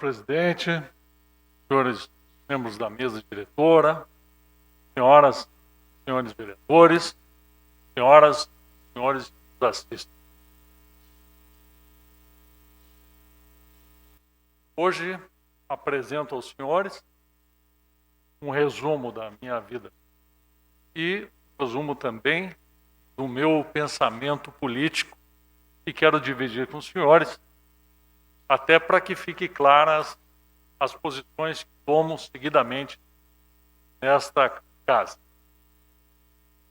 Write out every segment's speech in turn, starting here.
presidente, senhores membros da mesa diretora, senhoras, senhores vereadores, senhoras, senhores que nos assistem. Hoje apresento aos senhores um resumo da minha vida e resumo também do meu pensamento político que quero dividir com os senhores, até para que fiquem claras as posições que tomo seguidamente nesta casa.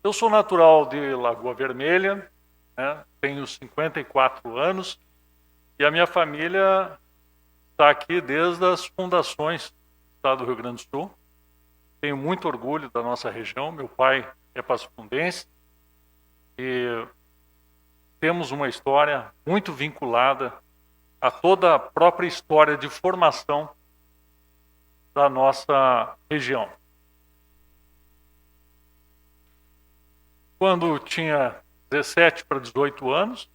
Eu sou natural de Lagoa Vermelha, né, tenho 54 anos e a minha família está aqui desde as fundações do estado do Rio Grande do Sul. Tenho muito orgulho da nossa região, meu pai é passafundense e temos uma história muito vinculada a toda a própria história de formação da nossa região. Quando tinha 17 para 18 anos,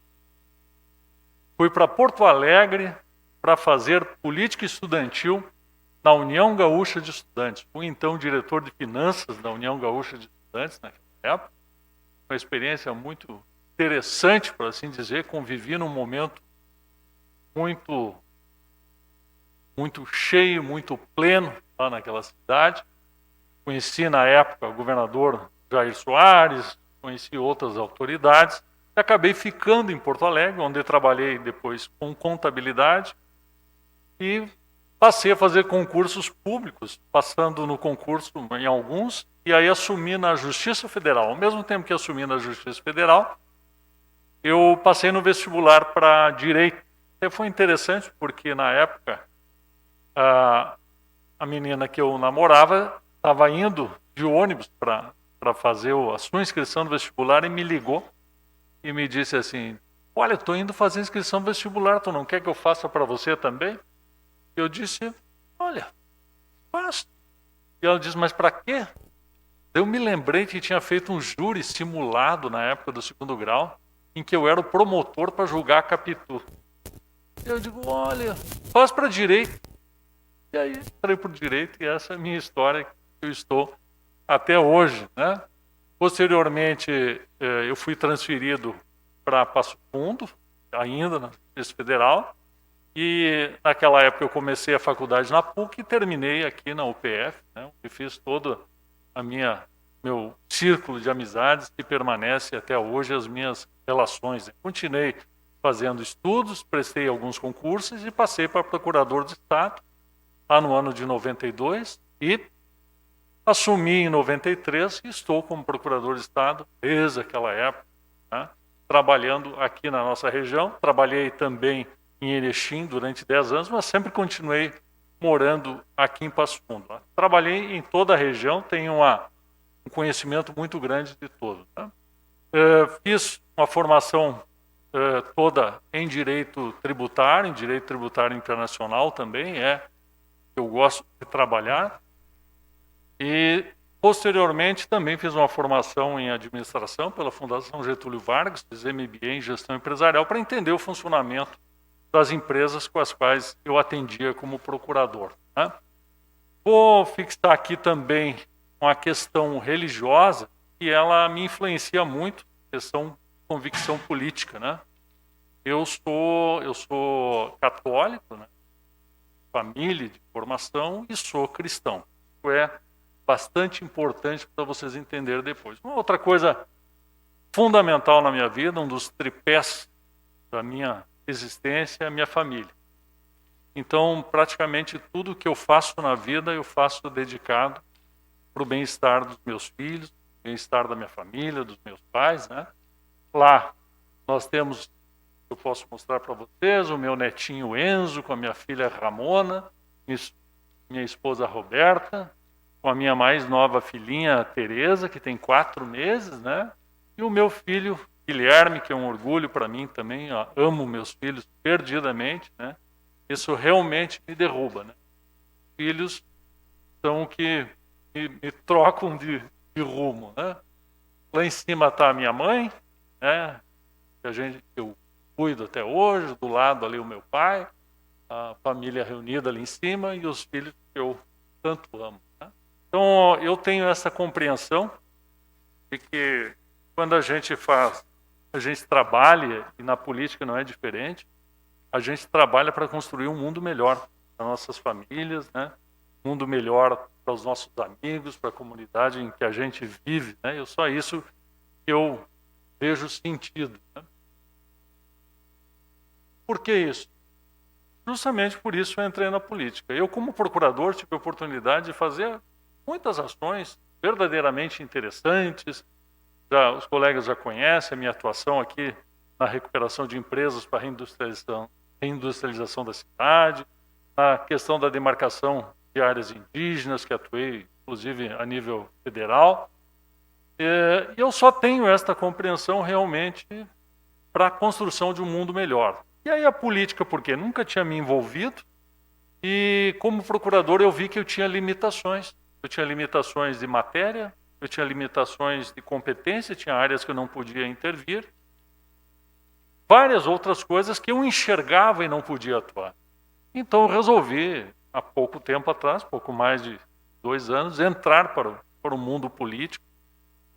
fui para Porto Alegre para fazer política estudantil na União Gaúcha de Estudantes. Fui então diretor de finanças da União Gaúcha de Estudantes naquela época. Uma experiência muito interessante, por assim dizer. Convivi num momento muito cheio, muito pleno lá naquela cidade. Conheci na época o governador Jair Soares, conheci outras autoridades e acabei ficando em Porto Alegre, onde trabalhei depois com contabilidade e passei a fazer concursos públicos, passando no concurso em alguns, e aí assumi na Justiça Federal. Ao mesmo tempo que assumi na Justiça Federal, eu passei no vestibular para Direito. Até foi interessante, porque na época a menina que eu namorava estava indo de ônibus para fazer a sua inscrição no vestibular e me ligou e me disse assim: olha, eu estou indo fazer inscrição no vestibular, tu não quer que eu faça para você também? Eu disse: olha, faço. E ela disse: mas para quê? Eu me lembrei que tinha feito um júri simulado na época do 2º grau, em que eu era o promotor para julgar a Capitu. Eu digo: olha, faz para Direito. E aí entrei por Direito e essa é a minha história que eu estou até hoje, né? Posteriormente, eu fui transferido para Passo Fundo, ainda na Justiça Federal, e naquela época eu comecei a faculdade na PUC e terminei aqui na UPF, né? E fiz todo meu círculo de amizades que permanece até hoje, as minhas relações. Continuei fazendo estudos, prestei alguns concursos e passei para procurador de Estado lá no ano de 92 e assumi em 93 e estou como procurador de Estado desde aquela época, né? Trabalhando aqui na nossa região. Trabalhei também em Erechim durante 10 anos, mas sempre continuei morando aqui em Passo Fundo. Né? Trabalhei em toda a região, tenho um conhecimento muito grande de todo. Né? Fiz uma formação toda em direito tributário internacional também, que eu gosto de trabalhar. E, posteriormente, também fiz uma formação em administração pela Fundação Getúlio Vargas, fiz MBA em gestão empresarial para entender o funcionamento das empresas com as quais eu atendia como procurador. Né? Vou fixar aqui também uma questão religiosa, que ela me influencia muito, questão de convicção política. Né? Eu sou católico, né? Família de formação, e sou cristão. Isso é bastante importante para vocês entenderem depois. Uma outra coisa fundamental na minha vida, um dos tripés da minha existência, é a minha família. Então, praticamente tudo que eu faço na vida, eu faço dedicado para o bem-estar dos meus filhos, bem-estar da minha família, dos meus pais. Né? Lá nós temos, eu posso mostrar para vocês, o meu netinho Enzo, com a minha filha Ramona, minha esposa Roberta, com a minha mais nova filhinha Tereza, que tem 4 meses, né? E o meu filho Guilherme, que é um orgulho para mim também. Amo meus filhos perdidamente, né? Isso realmente me derruba, né? Filhos são o que me trocam de rumo, né? Lá em cima está a minha mãe, né? Que eu cuido até hoje. Do lado ali o meu pai. a família reunida ali em cima e os filhos que eu tanto amo, né? Então, eu tenho essa compreensão de que quando a gente trabalha, e na política não é diferente, a gente trabalha para construir um mundo melhor para nossas famílias, né? Um mundo melhor para os nossos amigos, para a comunidade em que a gente vive, né? Só isso que eu vejo sentido, né? Por que isso? Justamente por isso eu entrei na política. Eu, como procurador, tive a oportunidade de fazer muitas ações verdadeiramente interessantes. Os colegas já conhecem a minha atuação aqui na recuperação de empresas para reindustrialização da cidade, na questão da demarcação de áreas indígenas, que atuei, inclusive, a nível federal. E eu só tenho esta compreensão realmente para a construção de um mundo melhor. E aí a política, porque nunca tinha me envolvido, e como procurador eu vi que eu tinha limitações. Eu tinha limitações de matéria, eu tinha limitações de competência, tinha áreas que eu não podia intervir, várias outras coisas que eu enxergava e não podia atuar. Então eu resolvi, há pouco tempo atrás, pouco mais de 2 anos, entrar para o mundo político.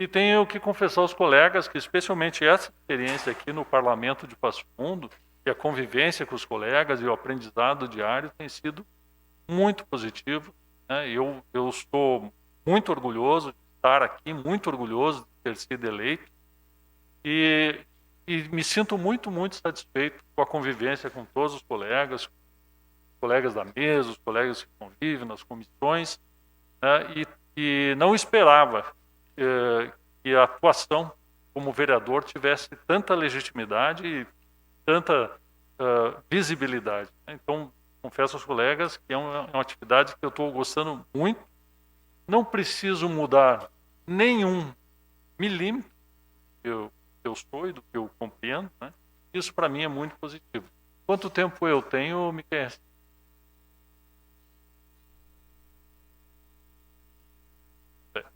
E tenho que confessar aos colegas que, especialmente essa experiência aqui no Parlamento de Passo Fundo, e a convivência com os colegas e o aprendizado diário tem sido muito positivo, né? Eu estou muito orgulhoso de estar aqui, muito orgulhoso de ter sido eleito e me sinto muito, muito satisfeito com a convivência com todos os colegas da mesa, os colegas que convivem nas comissões, né? E não esperava que a atuação como vereador tivesse tanta legitimidade e tanta visibilidade. Então, confesso aos colegas que é uma atividade que eu estou gostando muito. Não preciso mudar nenhum milímetro do que eu sou e do que eu compreendo, né? Isso para mim é muito positivo. Quanto tempo eu tenho, Miquel?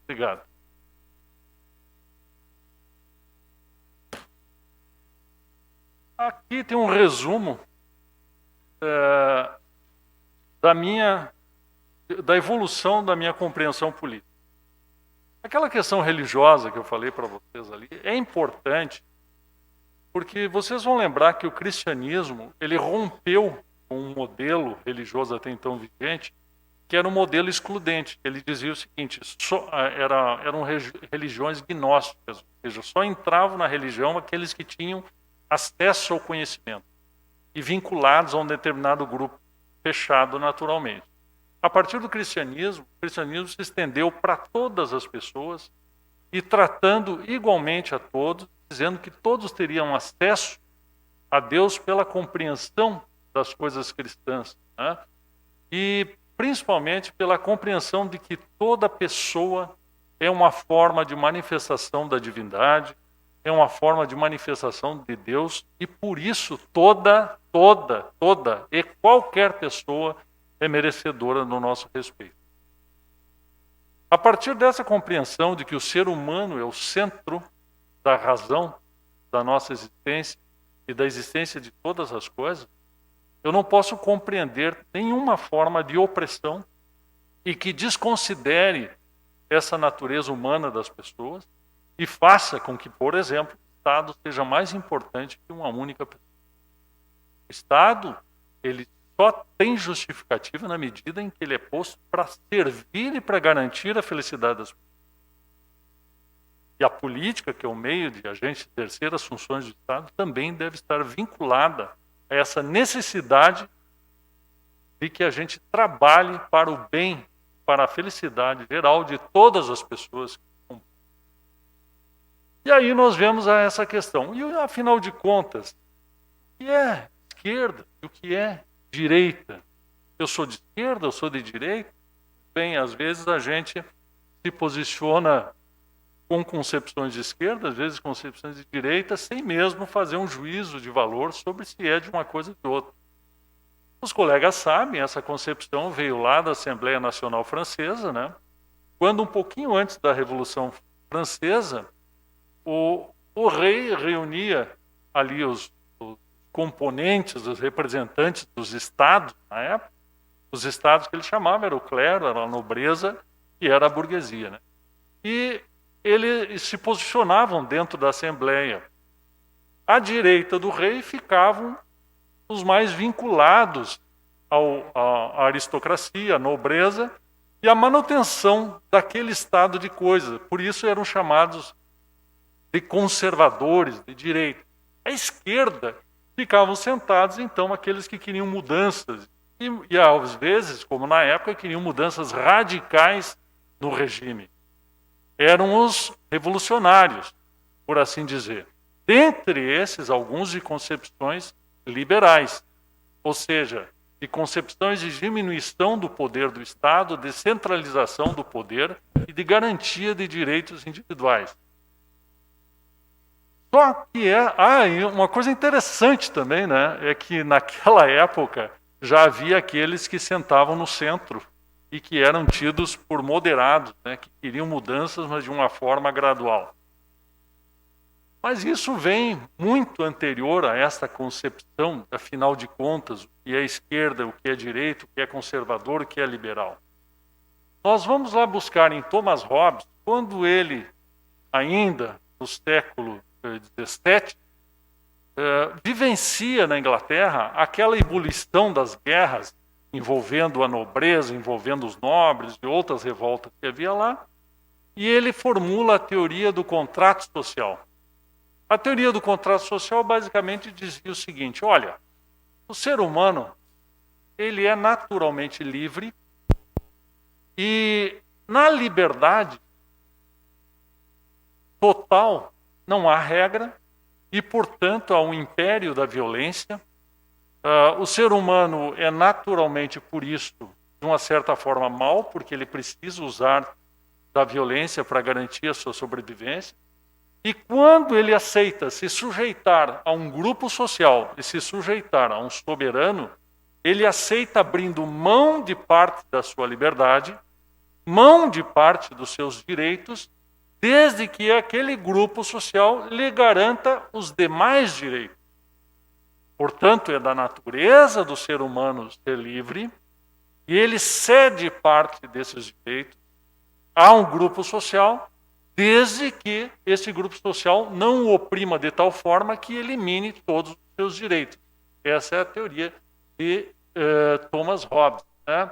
Obrigado. Aqui tem um resumo da evolução da minha compreensão política. Aquela questão religiosa que eu falei para vocês ali é importante porque vocês vão lembrar que o cristianismo ele rompeu com um modelo religioso até então vigente, que era um modelo excludente. Ele dizia o seguinte, eram religiões gnósticas, ou seja, só entravam na religião aqueles que tinham acesso ao conhecimento e vinculados a um determinado grupo, fechado naturalmente. A partir do cristianismo, o cristianismo se estendeu para todas as pessoas e tratando igualmente a todos, dizendo que todos teriam acesso a Deus pela compreensão das coisas cristãs, né? E principalmente pela compreensão de que toda pessoa é uma forma de manifestação da divindade, é uma forma de manifestação de Deus, e por isso toda e qualquer pessoa é merecedora do nosso respeito. A partir dessa compreensão de que o ser humano é o centro da razão da nossa existência e da existência de todas as coisas, eu não posso compreender nenhuma forma de opressão e que desconsidere essa natureza humana das pessoas e faça com que, por exemplo, o Estado seja mais importante que uma única pessoa. O Estado, ele só tem justificativa na medida em que ele é posto para servir e para garantir a felicidade das pessoas. E a política, que é o meio de a gente exercer as funções do Estado, também deve estar vinculada a essa necessidade de que a gente trabalhe para o bem, para a felicidade geral de todas as pessoas. E aí nós vemos essa questão. E afinal de contas, o que é esquerda e o que é direita? Eu sou de esquerda, eu sou de direita? Bem, às vezes a gente se posiciona com concepções de esquerda, às vezes concepções de direita, sem mesmo fazer um juízo de valor sobre se é de uma coisa ou de outra. Os colegas sabem, essa concepção veio lá da Assembleia Nacional Francesa, né? Quando um pouquinho antes da Revolução Francesa, o rei reunia ali os componentes, os representantes dos estados na época, os estados que ele chamava era o clero, era a nobreza e era a burguesia, né? E eles se posicionavam dentro da Assembleia. À direita do rei ficavam os mais vinculados à aristocracia, à nobreza e à manutenção daquele estado de coisas. Por isso eram chamados de conservadores, de direita. À esquerda ficavam sentados, então, aqueles que queriam mudanças. E às vezes, como na época, queriam mudanças radicais no regime. Eram os revolucionários, por assim dizer. Dentre esses, alguns de concepções liberais, ou seja, de concepções de diminuição do poder do Estado, de centralização do poder e de garantia de direitos individuais. Só que uma coisa interessante também, né, é que naquela época já havia aqueles que sentavam no centro e que eram tidos por moderados, né, que queriam mudanças, mas de uma forma gradual. Mas isso vem muito anterior a essa concepção, afinal de contas, o que é esquerda, o que é direita, o que é conservador, o que é liberal. Nós vamos lá buscar em Thomas Hobbes, quando ele, ainda no século XVII, vivencia na Inglaterra aquela ebulição das guerras envolvendo a nobreza, envolvendo os nobres e outras revoltas que havia lá, e ele formula a teoria do contrato social. A teoria do contrato social basicamente dizia o seguinte: olha, o ser humano ele é naturalmente livre e na liberdade total não há regra e, portanto, há um império da violência. O ser humano é naturalmente, por isso, de uma certa forma, mau, porque ele precisa usar da violência para garantir a sua sobrevivência. E quando ele aceita se sujeitar a um grupo social e se sujeitar a um soberano, ele aceita abrindo mão de parte da sua liberdade, mão de parte dos seus direitos, desde que aquele grupo social lhe garanta os demais direitos. Portanto, é da natureza do ser humano ser livre, e ele cede parte desses direitos a um grupo social, desde que esse grupo social não o oprima de tal forma que elimine todos os seus direitos. Essa é a teoria de Thomas Hobbes, né?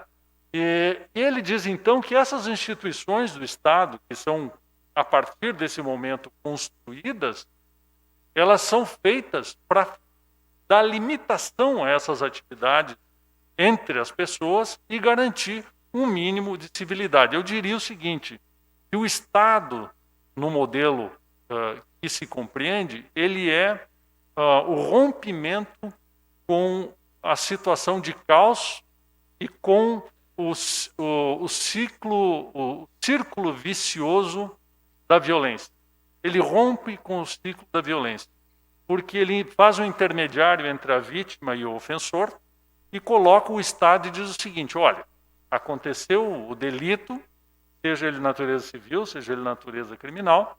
E ele diz, então, que essas instituições do Estado, que são, a partir desse momento, construídas, elas são feitas para dar limitação a essas atividades entre as pessoas e garantir um mínimo de civilidade. Eu diria o seguinte, que o Estado, no modelo que se compreende, ele é o rompimento com a situação de caos e com o círculo vicioso da violência. Ele rompe com o ciclo da violência, porque ele faz um intermediário entre a vítima e o ofensor e coloca o Estado e diz o seguinte: olha, aconteceu o delito, seja ele natureza civil, seja ele natureza criminal,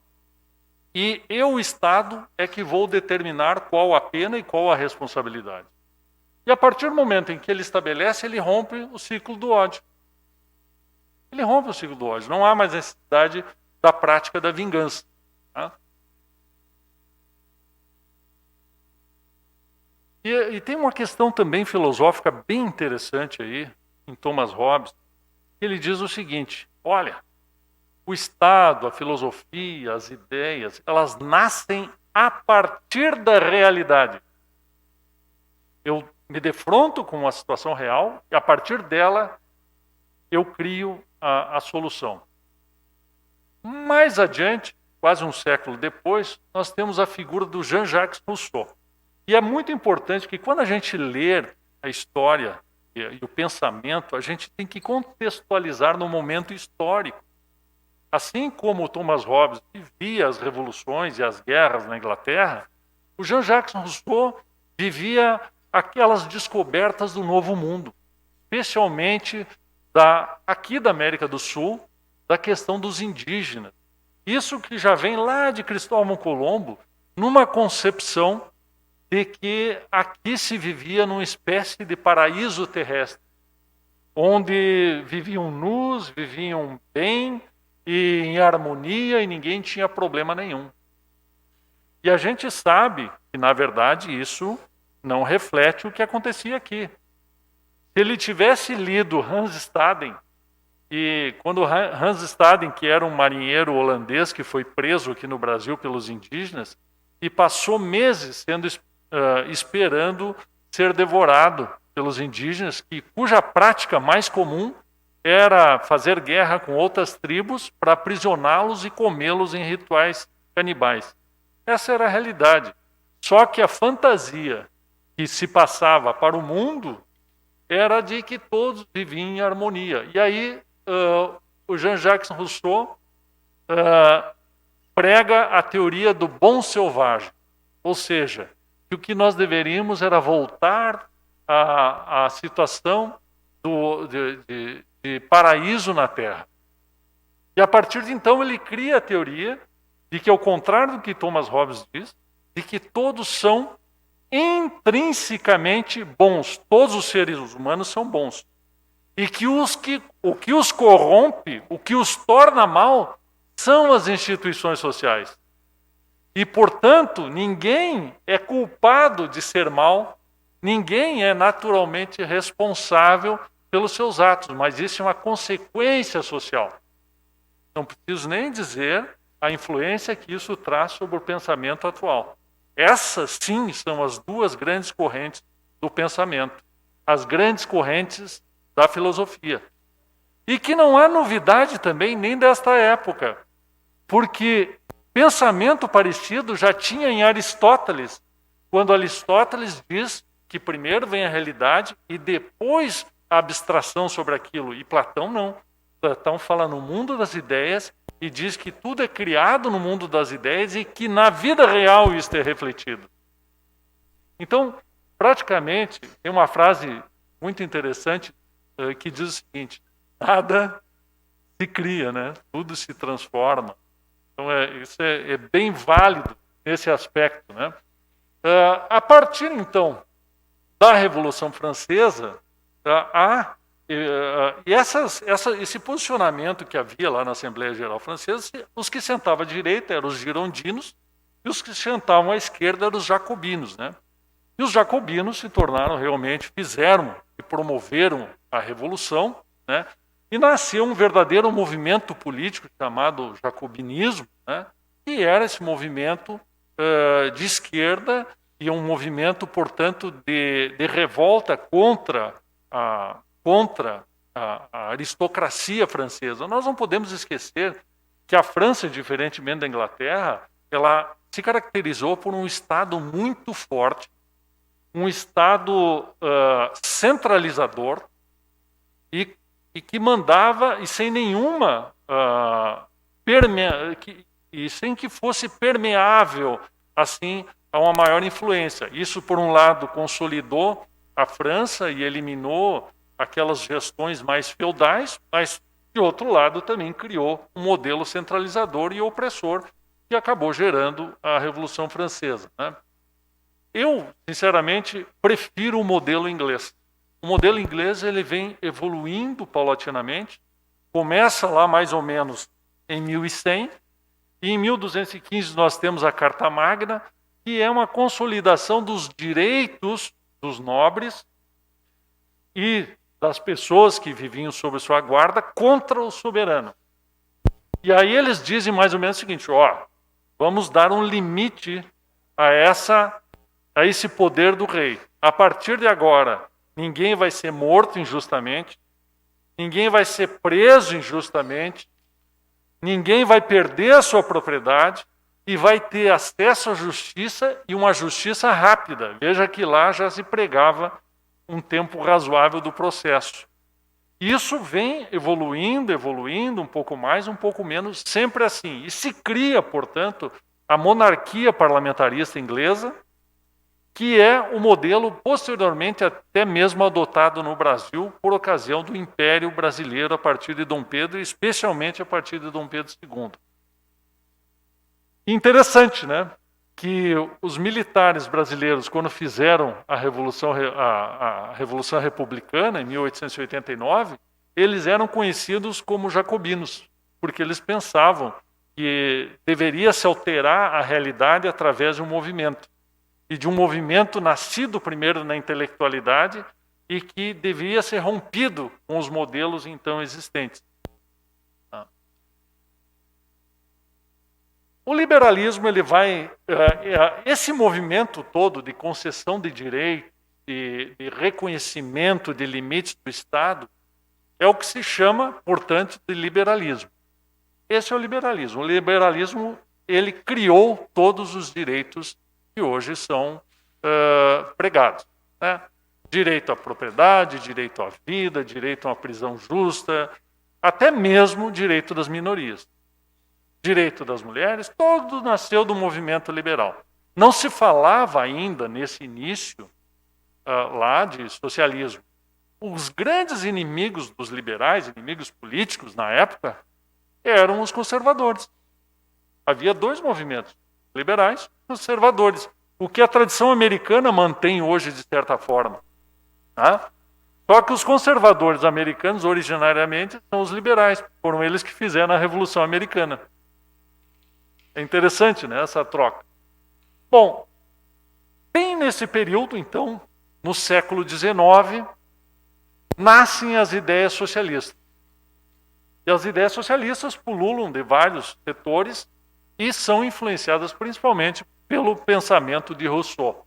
e eu, o Estado, é que vou determinar qual a pena e qual a responsabilidade. E a partir do momento em que ele estabelece, ele rompe o ciclo do ódio. Ele rompe o ciclo do ódio. Não há mais necessidade da prática da vingança. Tá? E tem uma questão também filosófica bem interessante aí, em Thomas Hobbes. Ele diz o seguinte: olha, o Estado, a filosofia, as ideias, elas nascem a partir da realidade. Eu me defronto com uma situação real e, a partir dela, eu crio a solução. Mais adiante, quase um século depois, nós temos a figura do Jean-Jacques Rousseau. E é muito importante que, quando a gente ler a história e o pensamento, a gente tem que contextualizar no momento histórico. Assim como Thomas Hobbes vivia as revoluções e as guerras na Inglaterra, o Jean-Jacques Rousseau vivia aquelas descobertas do Novo Mundo, especialmente aqui da América do Sul, da questão dos indígenas. Isso que já vem lá de Cristóvão Colombo, numa concepção de que aqui se vivia numa espécie de paraíso terrestre, onde viviam nus, viviam bem e em harmonia e ninguém tinha problema nenhum. E a gente sabe que, na verdade, isso não reflete o que acontecia aqui. Se ele tivesse lido Hans Staden, e quando Hans Staden, que era um marinheiro holandês que foi preso aqui no Brasil pelos indígenas, e passou meses esperando ser devorado pelos indígenas, cuja prática mais comum era fazer guerra com outras tribos para aprisioná-los e comê-los em rituais canibais. Essa era a realidade. Só que a fantasia que se passava para o mundo era de que todos viviam em harmonia. E aí o Jean-Jacques Rousseau prega a teoria do bom selvagem. Ou seja, que o que nós deveríamos era voltar à situação de paraíso na Terra. E a partir de então ele cria a teoria de que, ao contrário do que Thomas Hobbes diz, de que todos são intrinsecamente bons. Todos os seres humanos são bons. E que o que os corrompe, o que os torna mal, são as instituições sociais. E, portanto, ninguém é culpado de ser mal, ninguém é naturalmente responsável pelos seus atos, mas isso é uma consequência social. Não preciso nem dizer a influência que isso traz sobre o pensamento atual. Essas, sim, são as duas grandes correntes do pensamento, as grandes correntes da filosofia. E que não há novidade também nem desta época, porque pensamento parecido já tinha em Aristóteles, quando Aristóteles diz que primeiro vem a realidade e depois a abstração sobre aquilo. E Platão não. Platão fala no mundo das ideias e diz que tudo é criado no mundo das ideias e que na vida real isso é refletido. Então, praticamente, tem uma frase muito interessante que diz o seguinte: nada se cria, né? Tudo se transforma. Então, isso é bem válido nesse aspecto, né? A partir, então, da Revolução Francesa, esse posicionamento que havia lá na Assembleia Geral Francesa, os que sentavam à direita eram os girondinos e os que sentavam à esquerda eram os jacobinos, né? E os jacobinos se tornaram realmente, fizeram e promoveram a Revolução, né? E nasceu um verdadeiro movimento político chamado jacobinismo, né? Que era esse movimento de esquerda e um movimento, portanto, de revolta contra a aristocracia francesa. Nós não podemos esquecer que a França, diferentemente da Inglaterra, ela se caracterizou por um Estado muito forte, um Estado centralizador e que mandava e sem nenhuma e sem que fosse permeável assim a uma maior influência. Isso, por um lado, consolidou a França e eliminou aquelas gestões mais feudais, mas, de outro lado, também criou um modelo centralizador e opressor que acabou gerando a Revolução Francesa, né? Eu, sinceramente, prefiro o modelo inglês. O modelo inglês ele vem evoluindo paulatinamente, começa lá mais ou menos em 1100, e em 1215 nós temos a Carta Magna, que é uma consolidação dos direitos dos nobres e das pessoas que viviam sob sua guarda contra o soberano. E aí eles dizem mais ou menos o seguinte: vamos dar um limite a esse poder do rei. A partir de agora, ninguém vai ser morto injustamente, ninguém vai ser preso injustamente, ninguém vai perder a sua propriedade e vai ter acesso à justiça e uma justiça rápida. Veja que lá já se pregava um tempo razoável do processo. Isso vem evoluindo, um pouco mais, um pouco menos, sempre assim. E se cria, portanto, a monarquia parlamentarista inglesa, que é o modelo posteriormente até mesmo adotado no Brasil por ocasião do Império Brasileiro a partir de Dom Pedro, e especialmente a partir de Dom Pedro II. Interessante, né? que os militares brasileiros, quando fizeram a Revolução Republicana, em 1889, eles eram conhecidos como jacobinos, porque eles pensavam que deveria se alterar a realidade através de um movimento, e de um movimento nascido primeiro na intelectualidade e que deveria ser rompido com os modelos então existentes. O liberalismo, ele vai... esse movimento todo de concessão de direito, de reconhecimento de limites do Estado, é o que se chama, portanto, de liberalismo. Esse é o liberalismo. O liberalismo, ele criou todos os direitos que hoje são pregados, né? Direito à propriedade, direito à vida, direito a uma prisão justa, até mesmo direito das minorias. Direito das mulheres, todo nasceu do movimento liberal. Não se falava ainda, nesse início, lá de socialismo. Os grandes inimigos dos liberais, inimigos políticos na época, eram os conservadores. Havia dois movimentos, liberais e conservadores, o que a tradição americana mantém hoje de certa forma. Tá? Só que os conservadores americanos, originariamente, são os liberais, foram eles que fizeram a Revolução Americana. É interessante, né, essa troca. Bom, bem nesse período, então, no século XIX, nascem as ideias socialistas. E as ideias socialistas pululam de vários setores e são influenciadas principalmente pelo pensamento de Rousseau.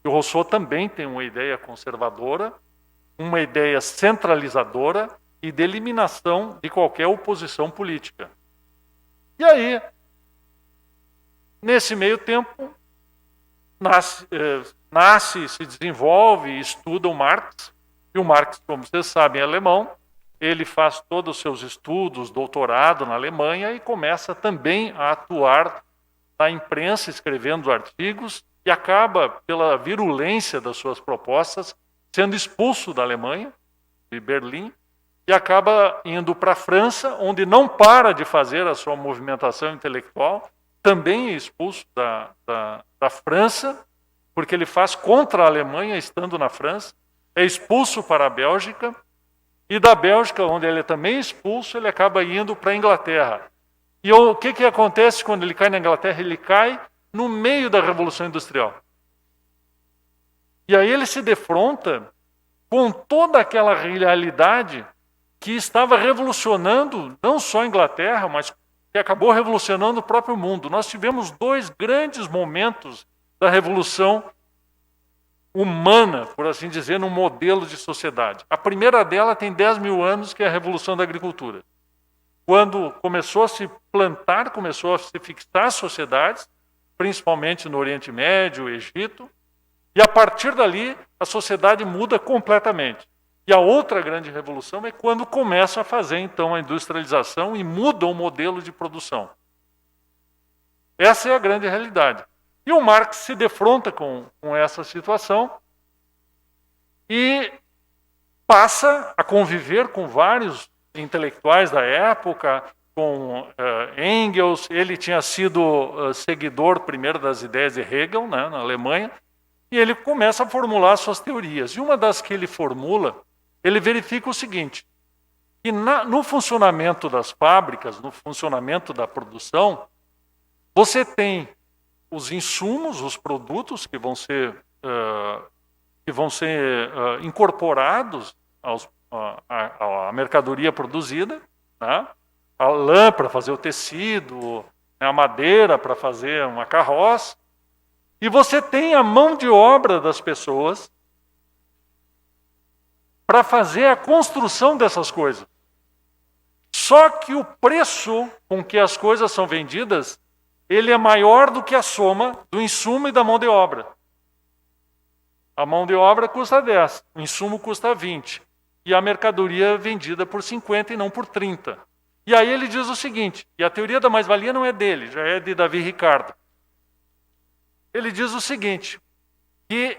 E o Rousseau também tem uma ideia conservadora, uma ideia centralizadora e de eliminação de qualquer oposição política. E aí, nesse meio tempo, nasce, se desenvolve e estuda o Marx. E o Marx, como vocês sabem, é alemão. Ele faz todos os seus estudos, doutorado na Alemanha e começa também a atuar na imprensa, escrevendo artigos, e acaba, pela virulência das suas propostas, sendo expulso da Alemanha, de Berlim, e acaba indo para a França, onde não para de fazer a sua movimentação intelectual, também é expulso da França, porque ele faz contra a Alemanha, estando na França, é expulso para a Bélgica, e da Bélgica, onde ele é também expulso, ele acaba indo para a Inglaterra. E o que acontece quando ele cai na Inglaterra? Ele cai no meio da Revolução Industrial. E aí ele se defronta com toda aquela realidade que estava revolucionando não só a Inglaterra, mas que acabou revolucionando o próprio mundo. Nós tivemos dois grandes momentos da Revolução humana, por assim dizer, num modelo de sociedade. A primeira dela tem 10 mil anos, que é a Revolução da Agricultura. Quando começou a se plantar, começou a se fixar sociedades, principalmente no Oriente Médio, Egito, e a partir dali a sociedade muda completamente. E a outra grande revolução é quando começa a fazer então a industrialização e muda o modelo de produção. Essa é a grande realidade. E o Marx se defronta com essa situação e passa a conviver com vários intelectuais da época, com Engels. Ele tinha sido seguidor primeiro das ideias de Hegel, né, na Alemanha, e ele começa a formular suas teorias. E uma das que ele formula, ele verifica o seguinte, que no funcionamento das fábricas, no funcionamento da produção, você tem os insumos, os produtos que vão ser incorporados à mercadoria produzida, né? A lã para fazer o tecido, a madeira para fazer uma carroça, e você tem a mão de obra das pessoas para fazer a construção dessas coisas. Só que o preço com que as coisas são vendidas, ele é maior do que a soma do insumo e da mão de obra. A mão de obra custa 10, o insumo custa 20, e a mercadoria é vendida por 50 e não por 30. E aí ele diz o seguinte, e a teoria da mais-valia não é dele, já é de Davi Ricardo. Ele diz o seguinte, que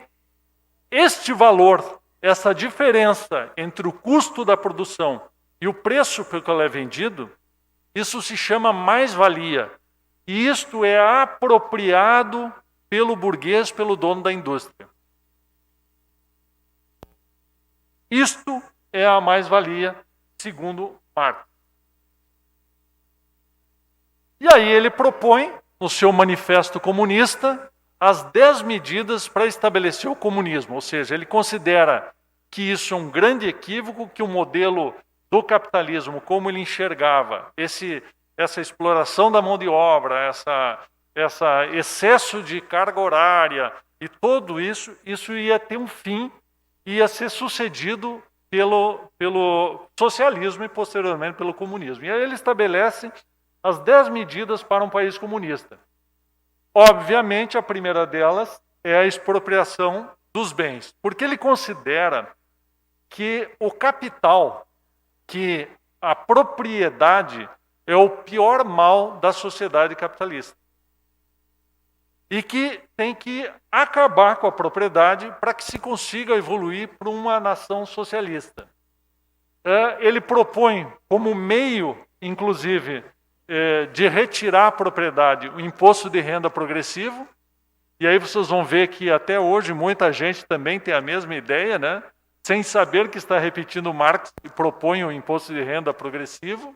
este valor, essa diferença entre o custo da produção e o preço pelo que ela é vendido, isso se chama mais-valia. E isto é apropriado pelo burguês, pelo dono da indústria. Isto é a mais-valia, segundo Marx. E aí ele propõe, no seu manifesto comunista, as 10 medidas para estabelecer o comunismo. Ou seja, ele considera que isso é um grande equívoco, que o modelo do capitalismo, como ele enxergava, essa exploração da mão de obra, essa excesso de carga horária e tudo isso ia ter um fim, ia ser sucedido pelo socialismo e posteriormente pelo comunismo. E aí ele estabelece as 10 medidas para um país comunista. Obviamente, a primeira delas é a expropriação dos bens, porque ele considera que o capital, que a propriedade é o pior mal da sociedade capitalista. E que tem que acabar com a propriedade para que se consiga evoluir para uma nação socialista. Ele propõe como meio, inclusive, de retirar a propriedade, o imposto de renda progressivo, e aí vocês vão ver que até hoje muita gente também tem a mesma ideia, né? Sem saber que está repetindo Marx e propõe o imposto de renda progressivo.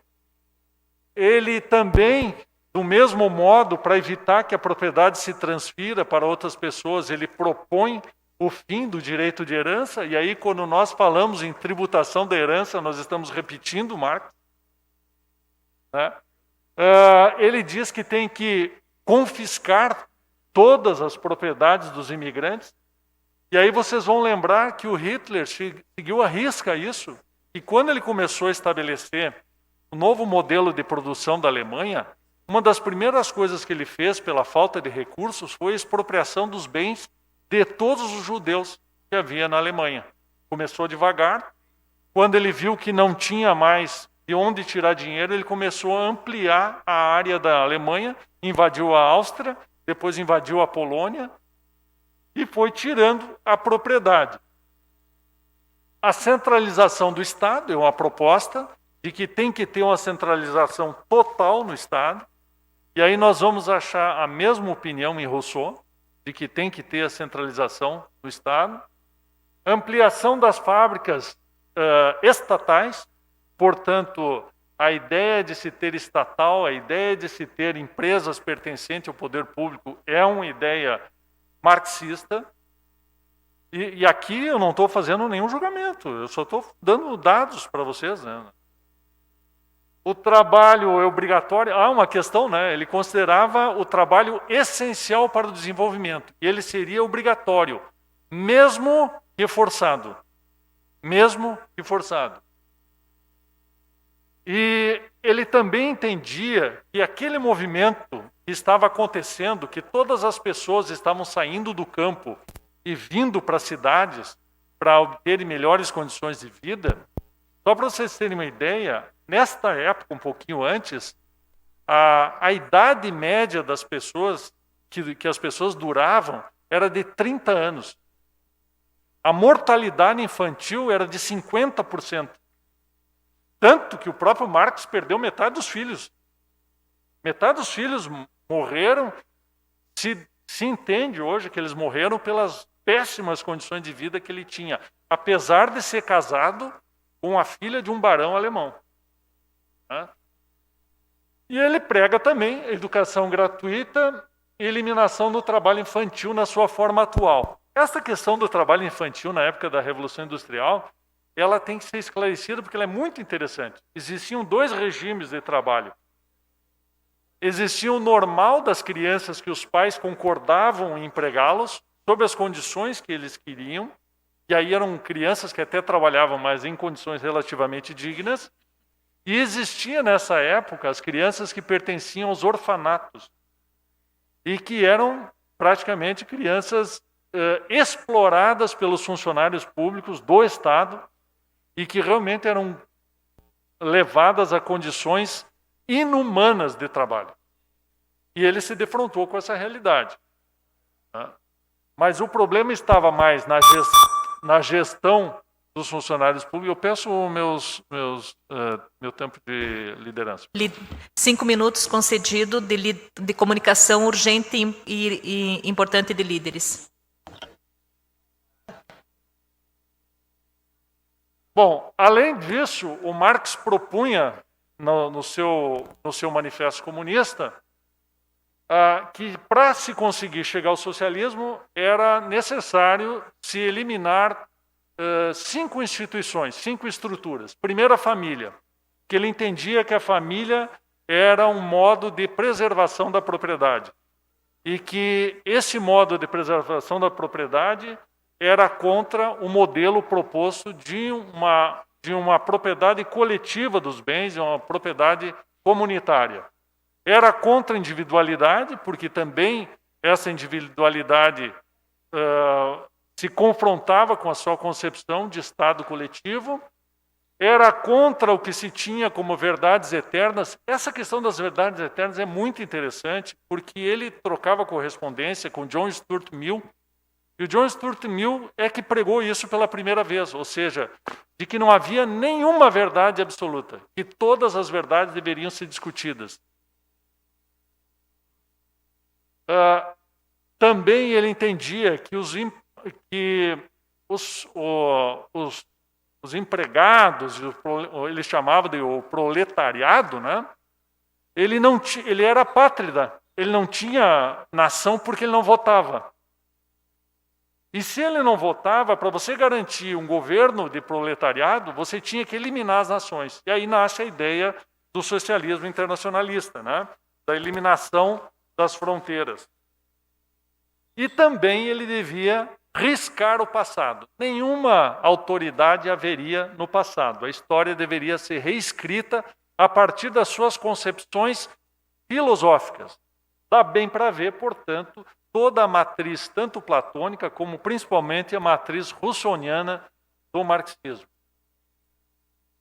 Ele também, do mesmo modo, para evitar que a propriedade se transfira para outras pessoas, ele propõe o fim do direito de herança, e aí quando nós falamos em tributação da herança, nós estamos repetindo Marx, né? Ele diz que tem que confiscar todas as propriedades dos imigrantes. E aí vocês vão lembrar que o Hitler seguiu à risca isso. E quando ele começou a estabelecer o novo modelo de produção da Alemanha, uma das primeiras coisas que ele fez pela falta de recursos foi a expropriação dos bens de todos os judeus que havia na Alemanha. Começou devagar. Quando ele viu que não tinha mais de onde tirar dinheiro, ele começou a ampliar a área da Alemanha, invadiu a Áustria, depois invadiu a Polônia e foi tirando a propriedade. A centralização do Estado é uma proposta de que tem que ter uma centralização total no Estado, e aí nós vamos achar a mesma opinião em Rousseau, de que tem que ter a centralização do Estado. Ampliação das fábricas estatais. Portanto, a ideia de se ter estatal, a ideia de se ter empresas pertencentes ao poder público é uma ideia marxista. E aqui eu não estou fazendo nenhum julgamento, eu só estou dando dados para vocês, né? O trabalho é obrigatório. Uma questão, né? Ele considerava o trabalho essencial para o desenvolvimento. E ele seria obrigatório, mesmo que forçado. Mesmo que forçado. E ele também entendia que aquele movimento que estava acontecendo, que todas as pessoas estavam saindo do campo e vindo para as cidades para obterem melhores condições de vida. Só para vocês terem uma ideia, nesta época, um pouquinho antes, a idade média das pessoas, que as pessoas duravam, era de 30 anos. A mortalidade infantil era de 50%. Tanto que o próprio Marx perdeu metade dos filhos. Metade dos filhos morreram. Se entende hoje que eles morreram pelas péssimas condições de vida que ele tinha, apesar de ser casado com a filha de um barão alemão. E ele prega também a educação gratuita e eliminação do trabalho infantil na sua forma atual. Essa questão do trabalho infantil na época da Revolução Industrial, ela tem que ser esclarecida porque ela é muito interessante. Existiam 2 regimes de trabalho. Existia o normal das crianças que os pais concordavam em empregá-los, sob as condições que eles queriam, e aí eram crianças que até trabalhavam, mas em condições relativamente dignas. E existia nessa época as crianças que pertenciam aos orfanatos, e que eram praticamente crianças exploradas pelos funcionários públicos do Estado, e que realmente eram levadas a condições inumanas de trabalho. E ele se defrontou com essa realidade. Mas o problema estava mais na gestão dos funcionários públicos. Eu peço meu tempo de liderança. 5 minutos concedido de comunicação urgente e importante de líderes. Bom, além disso, o Marx propunha no seu manifesto comunista que para se conseguir chegar ao socialismo era necessário se eliminar 5 instituições, 5 estruturas. Primeiro, a família, que ele entendia que a família era um modo de preservação da propriedade e que esse modo de preservação da propriedade era contra o modelo proposto de uma propriedade coletiva dos bens, de uma propriedade comunitária. Era contra a individualidade, porque também essa individualidade se confrontava com a sua concepção de Estado coletivo. Era contra o que se tinha como verdades eternas. Essa questão das verdades eternas é muito interessante, porque ele trocava correspondência com John Stuart Mill, e o John Stuart Mill é que pregou isso pela primeira vez, ou seja, de que não havia nenhuma verdade absoluta, que todas as verdades deveriam ser discutidas. Também ele entendia que os empregados, ele chamava de o proletariado, né? Ele era apátrida, ele não tinha nação porque ele não votava. E se ele não votava, para você garantir um governo de proletariado, você tinha que eliminar as nações. E aí nasce a ideia do socialismo internacionalista, né? Da eliminação das fronteiras. E também ele devia riscar o passado. Nenhuma autoridade haveria no passado. A história deveria ser reescrita a partir das suas concepções filosóficas. Dá bem para ver, portanto, toda a matriz, tanto platônica como principalmente a matriz russoniana do marxismo.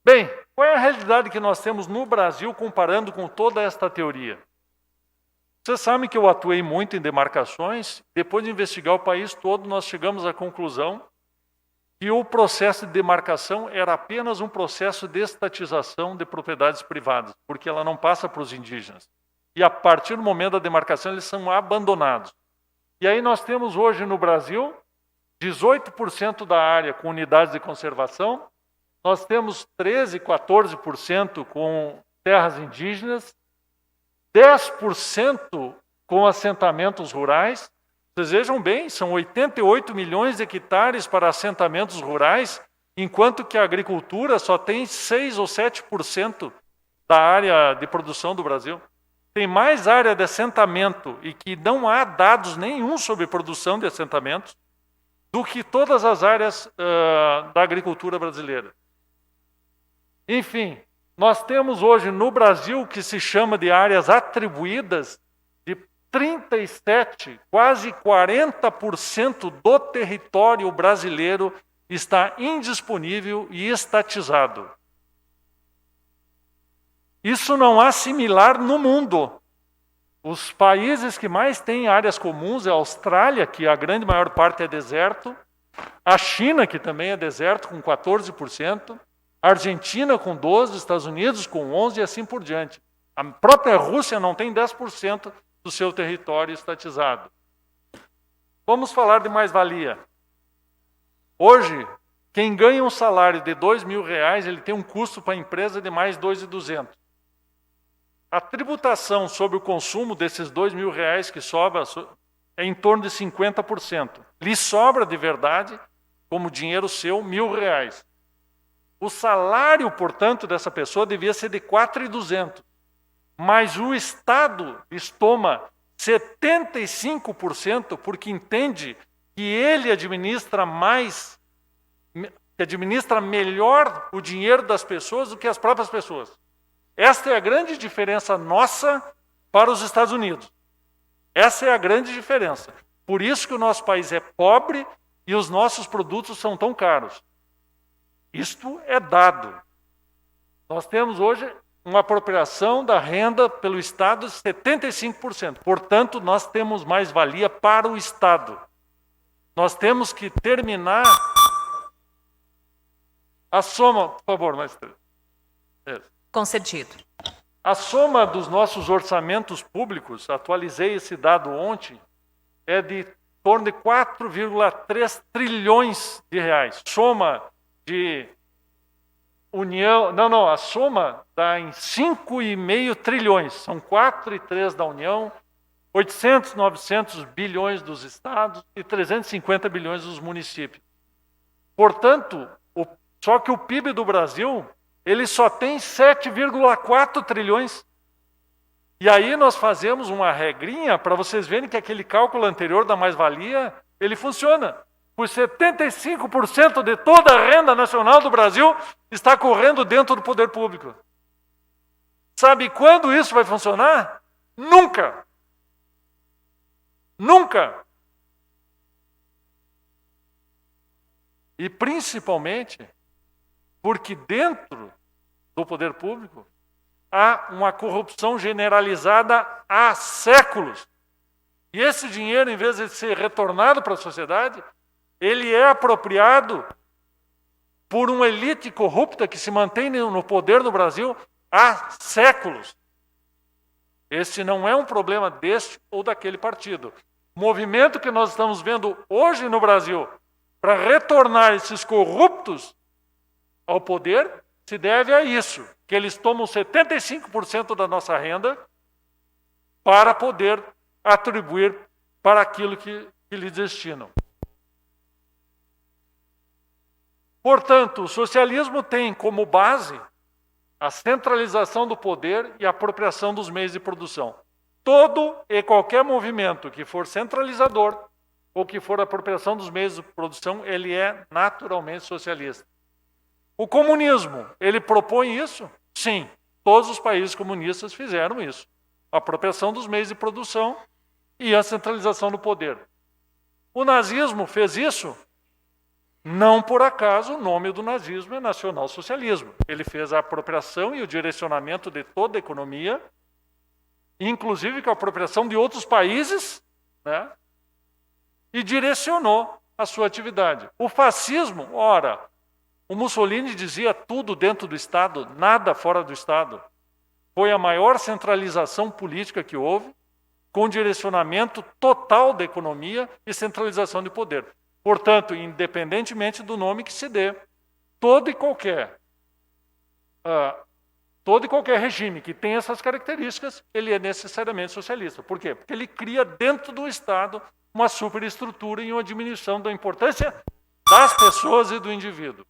Bem, qual é a realidade que nós temos no Brasil comparando com toda esta teoria? Vocês sabem que eu atuei muito em demarcações. Depois de investigar o país todo, nós chegamos à conclusão que o processo de demarcação era apenas um processo de estatização de propriedades privadas, porque ela não passa para os indígenas. E a partir do momento da demarcação, eles são abandonados. E aí nós temos hoje no Brasil 18% da área com unidades de conservação, nós temos 13%, 14% com terras indígenas, 10% com assentamentos rurais. Vocês vejam bem, são 88 milhões de hectares para assentamentos rurais, enquanto que a agricultura só tem 6 ou 7% da área de produção do Brasil. Tem mais área de assentamento e que não há dados nenhum sobre produção de assentamentos do que todas as áreas da agricultura brasileira. Enfim, nós temos hoje no Brasil o que se chama de áreas atribuídas de 37, quase 40% do território brasileiro está indisponível e estatizado. Isso não há similar no mundo. Os países que mais têm áreas comuns é a Austrália, que a grande maior parte é deserto, a China, que também é deserto, com 14%, a Argentina com 12%, Estados Unidos com 11% e assim por diante. A própria Rússia não tem 10% do seu território estatizado. Vamos falar de mais-valia. Hoje, quem ganha um salário de R$2.000, ele tem um custo para a empresa de mais R$2.200. A tributação sobre o consumo desses R$2.000 que sobra é em torno de 50%. Lhe sobra de verdade, como dinheiro seu, R$1.000. O salário, portanto, dessa pessoa devia ser de R$4.200. Mas o Estado toma 75% porque entende que ele administra melhor o dinheiro das pessoas do que as próprias pessoas. Esta é a grande diferença nossa para os Estados Unidos. Essa é a grande diferença. Por isso que o nosso país é pobre e os nossos produtos são tão caros. Isto é dado. Nós temos hoje uma apropriação da renda pelo Estado de 75%. Portanto, nós temos mais-valia para o Estado. Nós temos que terminar A soma, por favor, mais 3. Concedido. A soma dos nossos orçamentos públicos, atualizei esse dado ontem, é de torno de 4,3 trilhões de reais. Soma de União... Não, a soma dá em 5,5 trilhões. São 4 e 3 da União, 800, 900 bilhões dos estados e 350 bilhões dos municípios. Portanto, só que o PIB do Brasil, ele só tem 7,4 trilhões. E aí nós fazemos uma regrinha para vocês verem que aquele cálculo anterior da mais-valia, ele funciona. Por 75% de toda a renda nacional do Brasil está correndo dentro do poder público. Sabe quando isso vai funcionar? Nunca! Nunca! E principalmente porque dentro do poder público há uma corrupção generalizada há séculos. E esse dinheiro, em vez de ser retornado para a sociedade, ele é apropriado por uma elite corrupta que se mantém no poder no Brasil há séculos. Esse não é um problema deste ou daquele partido. O movimento que nós estamos vendo hoje no Brasil para retornar esses corruptos ao poder se deve a isso, que eles tomam 75% da nossa renda para poder atribuir para aquilo que lhes destinam. Portanto, o socialismo tem como base a centralização do poder e a apropriação dos meios de produção. Todo e qualquer movimento que for centralizador ou que for apropriação dos meios de produção, ele é naturalmente socialista. O comunismo, ele propõe isso? Sim, todos os países comunistas fizeram isso. A apropriação dos meios de produção e a centralização do poder. O nazismo fez isso? Não por acaso o nome do nazismo é nacional-socialismo. Ele fez a apropriação e o direcionamento de toda a economia, inclusive com a apropriação de outros países, né? E direcionou a sua atividade. O fascismo, ora, o Mussolini dizia tudo dentro do Estado, nada fora do Estado. Foi a maior centralização política que houve, com direcionamento total da economia e centralização de poder. Portanto, independentemente do nome que se dê, todo e qualquer regime que tem essas características, ele é necessariamente socialista. Por quê? Porque ele cria dentro do Estado uma superestrutura e uma diminuição da importância das pessoas e do indivíduo.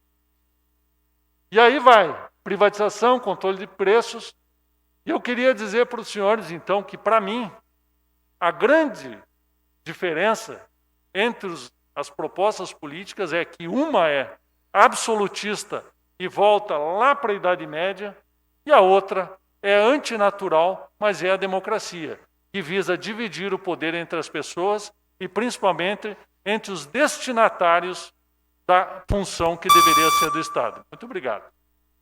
E aí vai, privatização, controle de preços. E eu queria dizer para os senhores, então, que para mim, a grande diferença entre as propostas políticas é que uma é absolutista e volta lá para a Idade Média, e a outra é antinatural, mas é a democracia, que visa dividir o poder entre as pessoas e principalmente entre os destinatários da função que deveria ser do Estado. Muito obrigado.